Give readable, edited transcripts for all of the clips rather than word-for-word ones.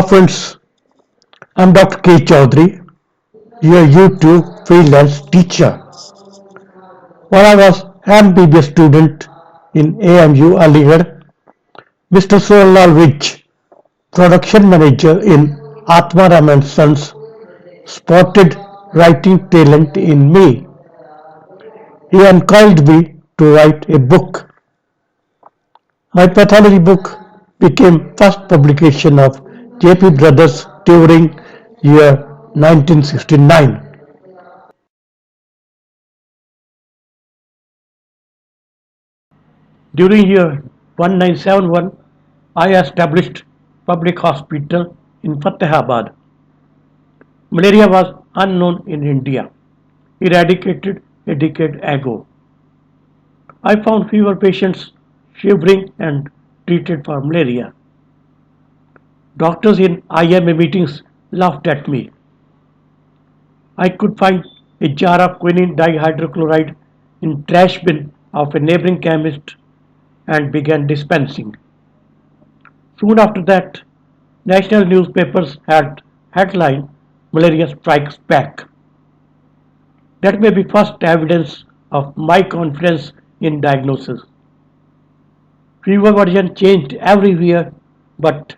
Friends, I'm Dr. K. Chaudhry, your YouTube freelance teacher. While I was MBBS student in AMU Aligarh, Mr. Sohan Vijh, production manager in Atma Ram Sons, spotted writing talent in me. He encouraged me to write a book. My pathology book became first publication of Jaypee brothers during year 1969. During year 1971, I established public hospital in Fatehabad. Malaria was unknown in India, eradicated a decade ago. I found fewer patients shivering and treated for malaria. Doctors in IMA meetings laughed at me. I could find a jar of quinine dihydrochloride in trashbin of a neighbouring chemist and began dispensing. Soon after that, national newspapers had headline Malaria Strikes Back. That may be first evidence of my confidence in diagnosis. Fever version changed everywhere, but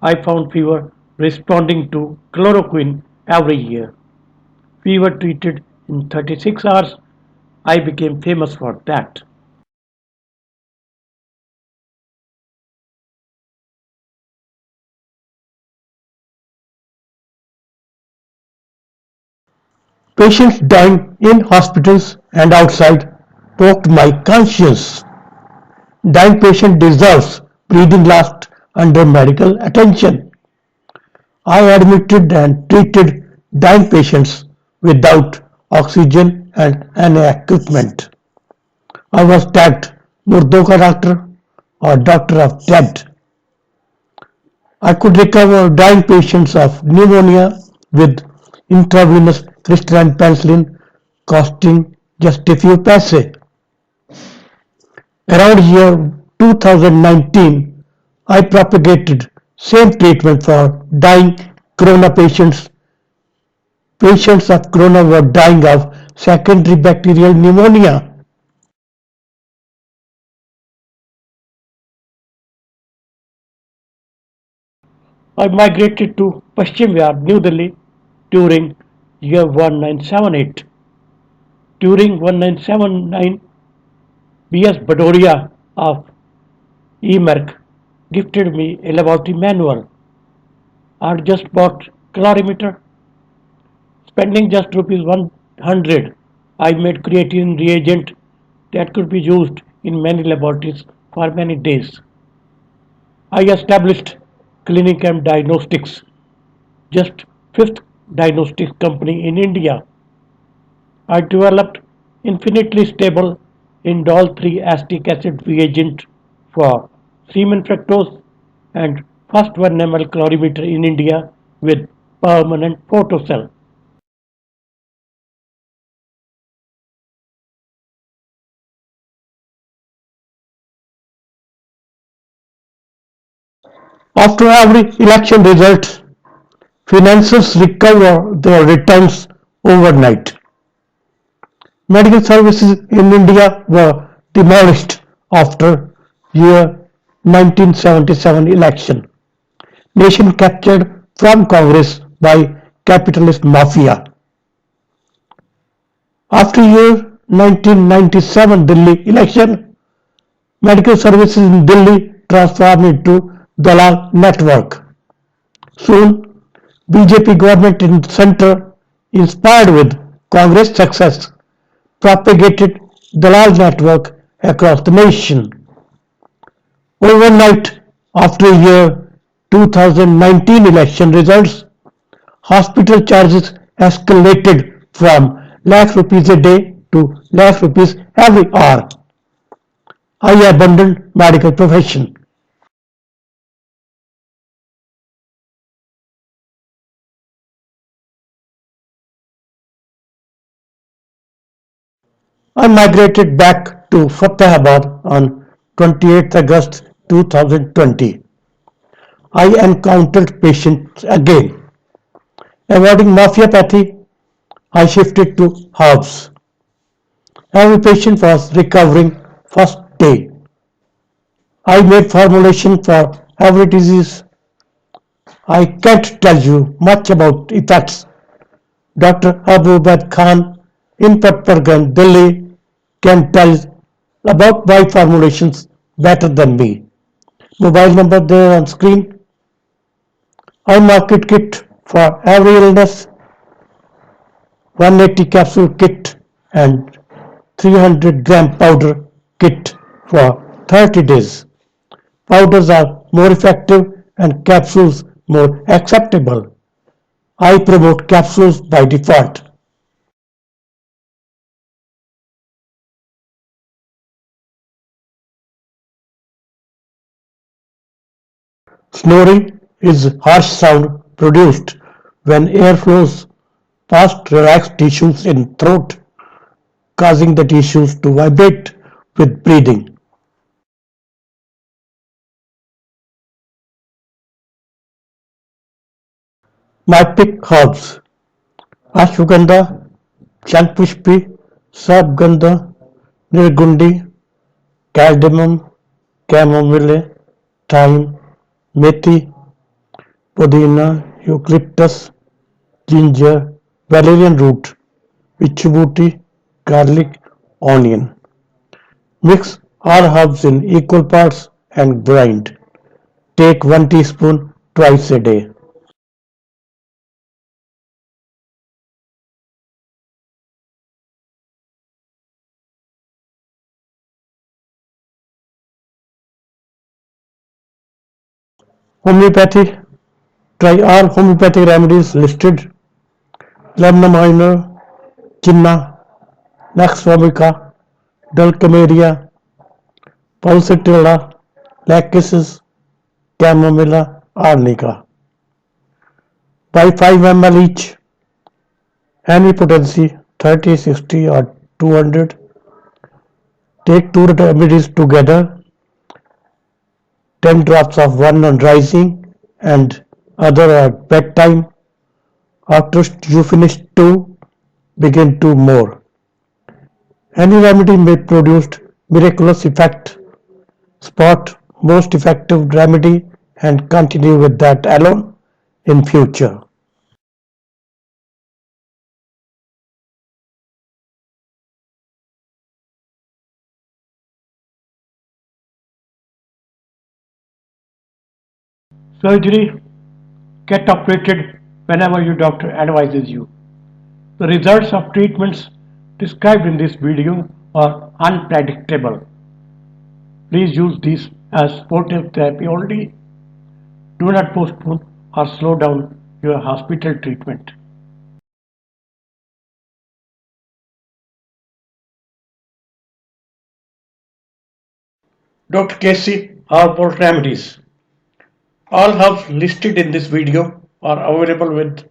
I found fever responding to chloroquine every year. Fever treated in 36 hours, I became famous for that. Patients dying in hospitals and outside poked my conscience. Dying patient deserves breathing last under medical attention. I admitted and treated dying patients without oxygen and any equipment. I was tagged Murdo ka doctor or doctor of dead. I could recover dying patients of pneumonia with intravenous crystalline penicillin costing just a few paise. Around year 2019, I propagated same treatment for dying corona patients. Patients of corona were dying of secondary bacterial pneumonia. I migrated to Paschim Vihar, New Delhi during year 1978. During 1979, B.S. Badoria of EMERC gifted me a laboratory manual. I just bought calorimeter. Spending just rupees 100, I made creatine reagent that could be used in many laboratories for many days. I established Clinicam Diagnostics, just fifth diagnostic company in India. I developed infinitely stable indole 3 acetic acid reagent for semen fructose and first 1 ml calorimeter in India with permanent photocell. After every election result, finances recover their returns overnight. Medical services in India were demolished after year 1977 election. Nation captured from Congress by capitalist mafia. After year 1997 Delhi election, medical services in Delhi transformed into Dalal network. Soon, BJP government in center, inspired with Congress success, propagated Dalal network across the nation. Overnight, after year 2019 election results, hospital charges escalated from lakh rupees a day to lakh rupees every hour. I abandoned medical profession. I migrated back to Fatehabad on 28th August 2020. I encountered patients again. Avoiding morpheopathy, I shifted to herbs. Every patient was recovering first day. I made formulation for every disease. I can't tell you much about effects. Dr. Abu Baid Khan in Patparganj, Delhi can tell about my formulations better than me. Mobile number there on screen. I market kit for every illness, 180 capsule kit and 300-gram powder kit for 30 days. Powders are more effective and capsules more acceptable. I promote capsules by default. Snoring is harsh sound produced when air flows past relaxed tissues in throat, causing the tissues to vibrate with breathing. My pick herbs: ashwagandha, shalpushpi, sarabgandha, nirgundi, cardamom, chamomile, thyme, methi, pudina, eucalyptus, ginger, valerian root, vichubuti, garlic, onion. Mix all herbs in equal parts and grind. Take 1 teaspoon twice a day. Homeopathy. Try all homeopathic remedies listed: lemna minor, chinna, Nux vomica, dulcimeria, pulsatilla, lachesis, chamomilla, arnica. Buy 5 ml each. Any potency 30, 60 or 200. Take two remedies together, 10 drops of one on rising and other at bedtime. After you finish two, begin two more. Any remedy may produce miraculous effect. Spot most effective remedy and continue with that alone in future. Surgery: get operated whenever your doctor advises you. The results of treatments described in this video are unpredictable. Please use these as supportive therapy only. Do not postpone or slow down your hospital treatment. Dr. Casey Herbal Remedies. All herbs listed in this video are available with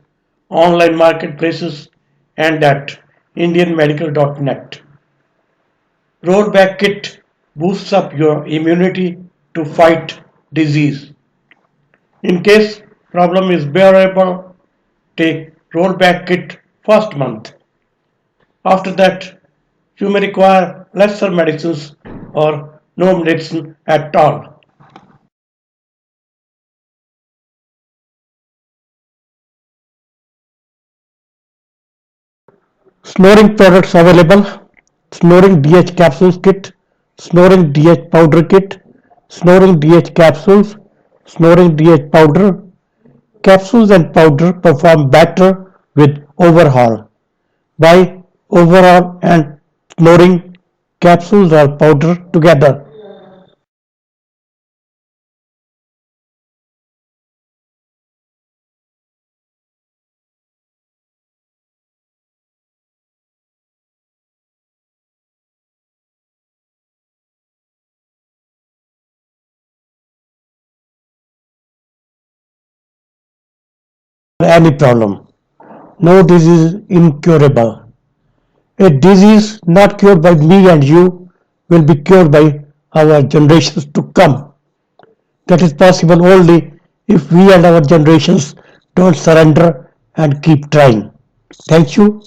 online marketplaces and at indianmedical.net. Rollback kit boosts up your immunity to fight disease. In case problem is bearable, take rollback kit first month. After that, you may require lesser medicines or no medicine at all. Snoring products available: Snoring DH capsules kit, Snoring DH powder kit, Snoring DH capsules, Snoring DH powder. Capsules and powder perform better with overhaul. Buy overhaul and Snoring capsules or powder together. Any problem. No disease incurable. A disease not cured by me and you will be cured by our generations to come. That is possible only if we and our generations don't surrender and keep trying. Thank you.